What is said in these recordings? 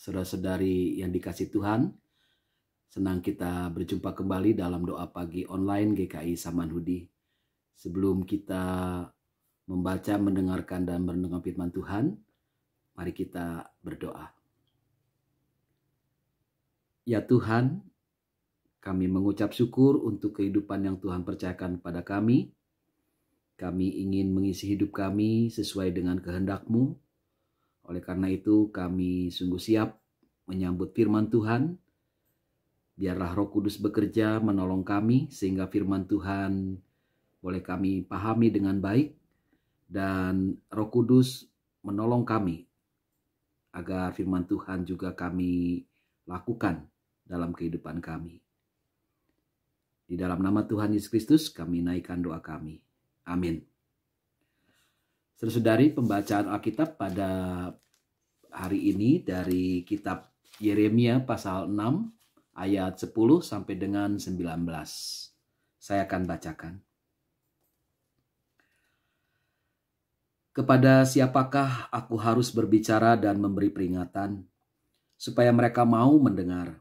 Saudara-saudari yang dikasih Tuhan, senang kita berjumpa kembali dalam doa pagi online GKI Samanhudi. Sebelum kita membaca, mendengarkan, dan merenungkan firman Tuhan, mari kita berdoa. Ya Tuhan, kami mengucap syukur untuk kehidupan yang Tuhan percayakan pada kami. Kami ingin mengisi hidup kami sesuai dengan kehendak-Mu. Oleh karena itu kami sungguh siap menyambut firman Tuhan. Biarlah Roh Kudus bekerja menolong kami sehingga firman Tuhan boleh kami pahami dengan baik. Dan Roh Kudus menolong kami agar firman Tuhan juga kami lakukan dalam kehidupan kami. Di dalam nama Tuhan Yesus Kristus kami naikkan doa kami. Amin. Saudara-saudari, pembacaan Alkitab pada hari ini dari kitab Yeremia pasal 6 ayat 10 sampai dengan 19. Saya akan bacakan. Kepada siapakah aku harus berbicara dan memberi peringatan, supaya mereka mau mendengar?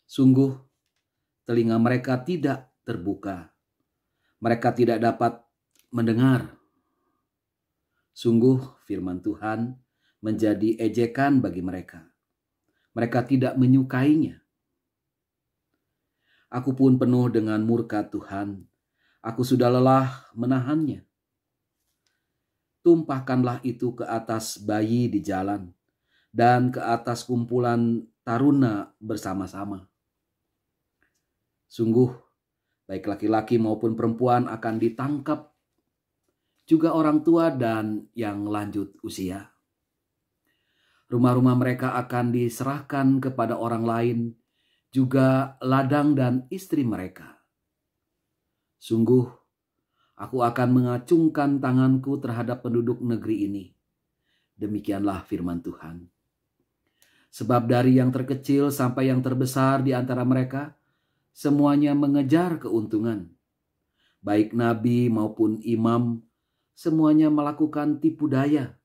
Sungguh, telinga mereka tidak terbuka. Mereka tidak dapat mendengar. Sungguh, firman Tuhan menjadi ejekan bagi mereka. Mereka tidak menyukainya. Aku pun penuh dengan murka Tuhan. Aku sudah lelah menahannya. Tumpahkanlah itu ke atas bayi di jalan dan ke atas kumpulan taruna bersama-sama. Sungguh, baik laki-laki maupun perempuan akan ditangkap, juga orang tua dan yang lanjut usia. Rumah-rumah mereka akan diserahkan kepada orang lain, juga ladang dan istri mereka. Sungguh, aku akan mengacungkan tanganku terhadap penduduk negeri ini. Demikianlah firman Tuhan. Sebab dari yang terkecil sampai yang terbesar di antara mereka, semuanya mengejar keuntungan. Baik nabi maupun imam, semuanya melakukan tipu daya.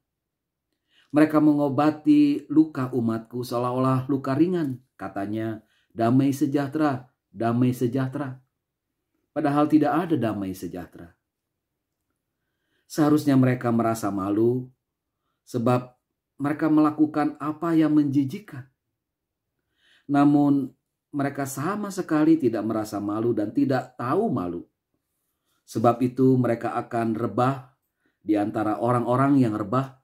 Mereka mengobati luka umatku seolah-olah luka ringan. Katanya, damai sejahtera, damai sejahtera. Padahal tidak ada damai sejahtera. Seharusnya mereka merasa malu, sebab mereka melakukan apa yang menjijikkan. Namun mereka sama sekali tidak merasa malu dan tidak tahu malu. Sebab itu mereka akan rebah di antara orang-orang yang rebah.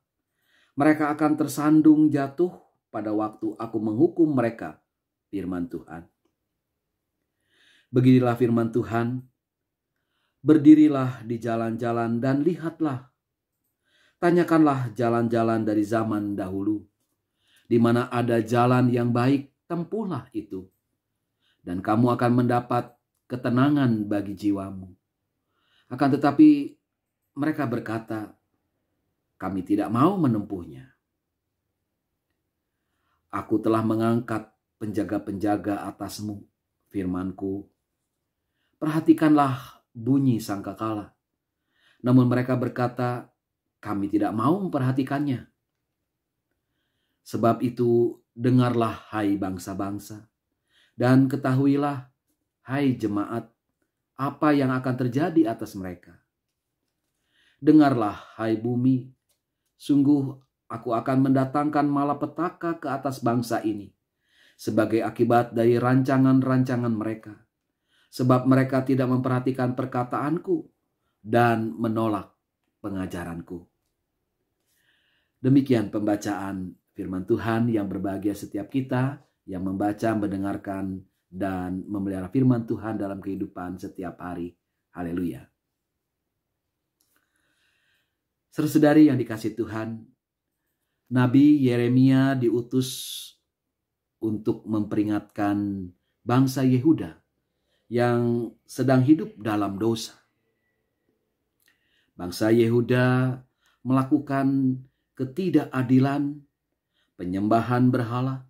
Mereka akan tersandung jatuh pada waktu aku menghukum mereka, firman Tuhan. Beginilah firman Tuhan. Berdirilah di jalan-jalan dan lihatlah. Tanyakanlah jalan-jalan dari zaman dahulu. Di mana ada jalan yang baik, tempuhlah itu. Dan kamu akan mendapat ketenangan bagi jiwamu. Akan tetapi mereka berkata, kami tidak mau menempuhnya. Aku telah mengangkat penjaga-penjaga atasmu, firmanku. Perhatikanlah bunyi sangkakala. Namun mereka berkata, kami tidak mau memperhatikannya. Sebab itu dengarlah hai bangsa-bangsa, dan ketahuilah hai jemaat, apa yang akan terjadi atas mereka. Dengarlah hai bumi, sungguh aku akan mendatangkan malapetaka ke atas bangsa ini sebagai akibat dari rancangan-rancangan mereka. Sebab mereka tidak memperhatikan perkataanku dan menolak pengajaranku. Demikian pembacaan firman Tuhan. Yang berbahagia setiap kita yang membaca, mendengarkan, dan memelihara firman Tuhan dalam kehidupan setiap hari. Haleluya. Saudari yang dikasih Tuhan, Nabi Yeremia diutus untuk memperingatkan bangsa Yehuda yang sedang hidup dalam dosa. Bangsa Yehuda melakukan ketidakadilan, penyembahan berhala,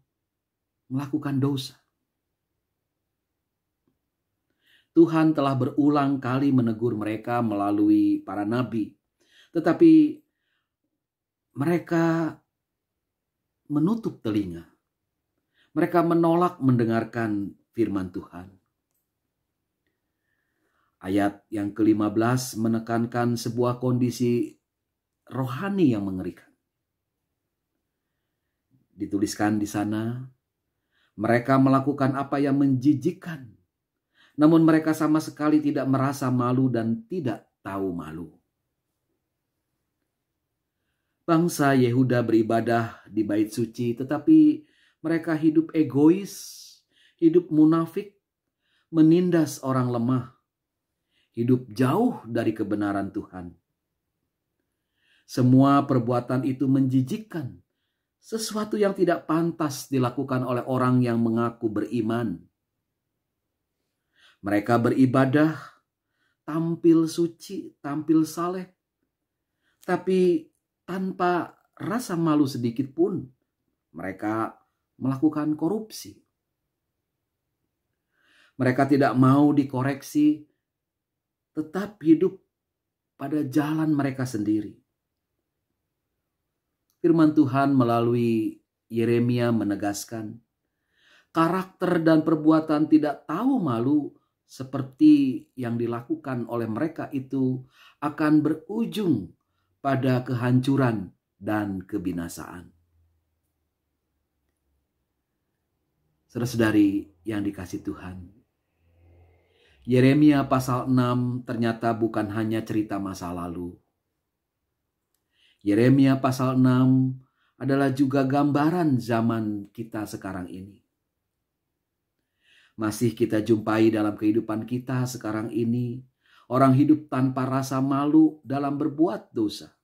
melakukan dosa. Tuhan telah berulang kali menegur mereka melalui para nabi. Tetapi mereka menutup telinga. Mereka menolak mendengarkan firman Tuhan. Ayat yang ke-15 menekankan sebuah kondisi rohani yang mengerikan. Dituliskan di sana, mereka melakukan apa yang menjijikkan, namun mereka sama sekali tidak merasa malu dan tidak tahu malu. Bangsa Yehuda beribadah di bait suci, tetapi mereka hidup egois, hidup munafik, menindas orang lemah, hidup jauh dari kebenaran Tuhan. Semua perbuatan itu menjijikkan, sesuatu yang tidak pantas dilakukan oleh orang yang mengaku beriman. Mereka beribadah, tampil suci, tampil saleh, tapi tanpa rasa malu sedikit pun. Mereka melakukan korupsi. Mereka tidak mau dikoreksi, tetap hidup pada jalan mereka sendiri. Firman Tuhan melalui Yeremia menegaskan, karakter dan perbuatan tidak tahu malu seperti yang dilakukan oleh mereka itu akan berujung pada kehancuran dan kebinasaan. Saudara-saudari yang dikasihi Tuhan, Yeremia pasal 6 ternyata bukan hanya cerita masa lalu. Yeremia pasal 6 adalah juga gambaran zaman kita sekarang ini. Masih kita jumpai dalam kehidupan kita sekarang ini, orang hidup tanpa rasa malu dalam berbuat dosa.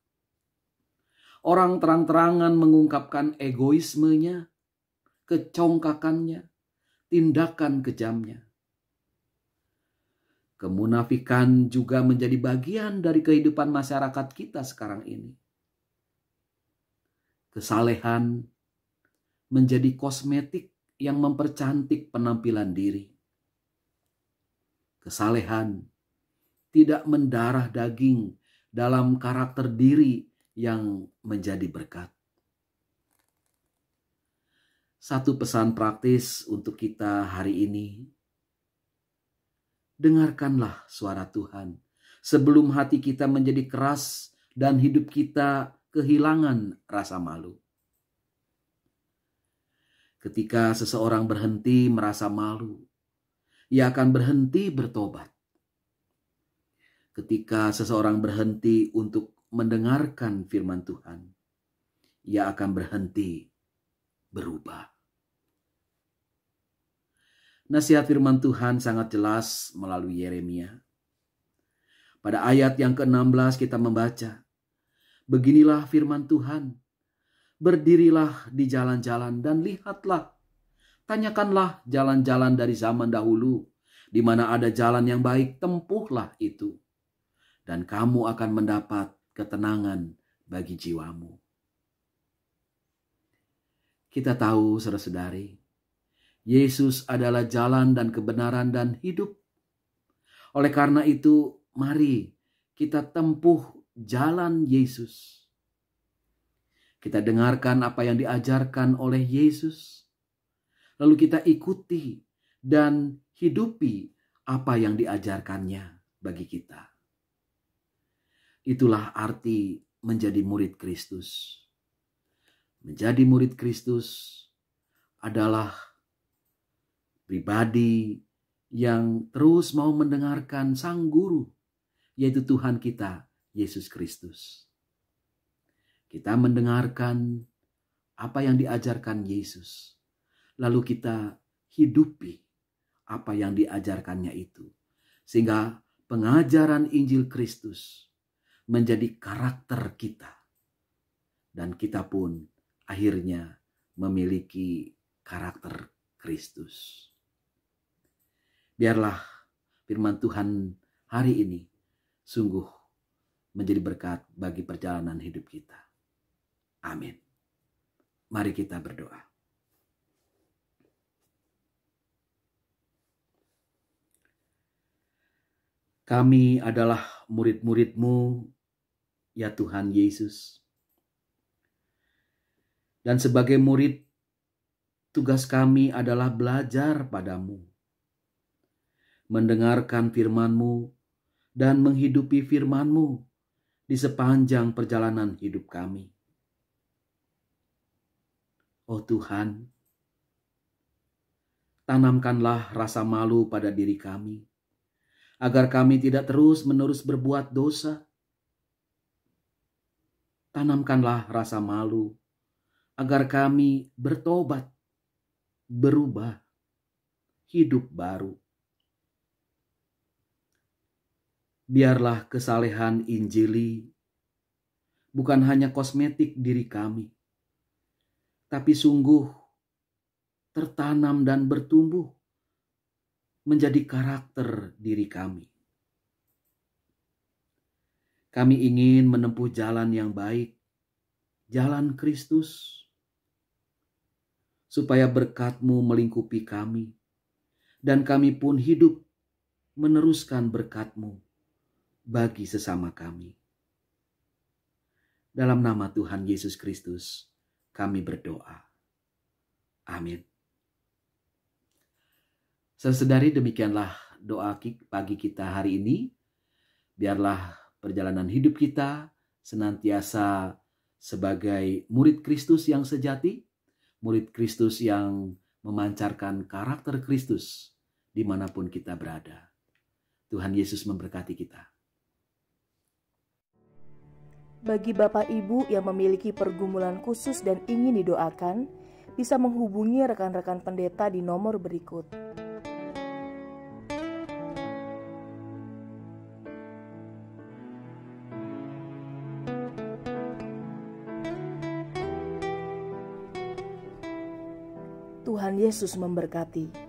Orang terang-terangan mengungkapkan egoismenya, kecongkakannya, tindakan kejamnya. Kemunafikan juga menjadi bagian dari kehidupan masyarakat kita sekarang ini. Kesalehan menjadi kosmetik yang mempercantik penampilan diri. Kesalehan tidak mendarah daging dalam karakter diri yang menjadi berkat. Satu pesan praktis untuk kita hari ini. Dengarkanlah suara Tuhan sebelum hati kita menjadi keras dan hidup kita kehilangan rasa malu. Ketika seseorang berhenti merasa malu, ia akan berhenti bertobat. Ketika seseorang berhenti untuk mendengarkan firman Tuhan, ia akan berhenti berubah. Nasihat firman Tuhan sangat jelas melalui Yeremia. Pada ayat yang ke-16 kita membaca, beginilah firman Tuhan, berdirilah di jalan-jalan dan lihatlah, tanyakanlah jalan-jalan dari zaman dahulu, di mana ada jalan yang baik, tempuhlah itu, dan kamu akan mendapat ketenangan bagi jiwamu. Kita tahu, saudara-saudari, Yesus adalah jalan dan kebenaran dan hidup. Oleh karena itu, mari kita tempuh jalan Yesus. Kita dengarkan apa yang diajarkan oleh Yesus, lalu kita ikuti dan hidupi apa yang diajarkannya bagi kita. Itulah arti menjadi murid Kristus. Menjadi murid Kristus adalah pribadi yang terus mau mendengarkan Sang Guru, yaitu Tuhan kita, Yesus Kristus. Kita mendengarkan apa yang diajarkan Yesus, lalu kita hidupi apa yang diajarkannya itu, sehingga pengajaran Injil Kristus menjadi karakter kita, dan kita pun akhirnya memiliki karakter Kristus. Biarlah firman Tuhan hari ini sungguh menjadi berkat bagi perjalanan hidup kita. Amin. Mari kita berdoa. Kami adalah murid-murid-Mu, ya Tuhan Yesus. Dan sebagai murid, tugas kami adalah belajar padamu, mendengarkan firman-Mu, dan menghidupi firman-Mu di sepanjang perjalanan hidup kami. Oh Tuhan, tanamkanlah rasa malu pada diri kami, agar kami tidak terus-menerus berbuat dosa. Tanamkanlah rasa malu, agar kami bertobat, berubah, hidup baru. Biarlah kesalehan Injili bukan hanya kosmetik diri kami, tapi sungguh tertanam dan bertumbuh menjadi karakter diri kami. Kami ingin menempuh jalan yang baik, jalan Kristus, supaya berkat-Mu melingkupi kami, dan kami pun hidup meneruskan berkat-Mu bagi sesama kami. Dalam nama Tuhan Yesus Kristus, kami berdoa. Amin. Saudari, demikianlah doa pagi kita hari ini. Biarlah perjalanan hidup kita senantiasa sebagai murid Kristus yang sejati, murid Kristus yang memancarkan karakter Kristus dimanapun kita berada. Tuhan Yesus memberkati kita. Bagi Bapak Ibu yang memiliki pergumulan khusus dan ingin didoakan, bisa menghubungi rekan-rekan pendeta di nomor berikut. Tuhan Yesus memberkati.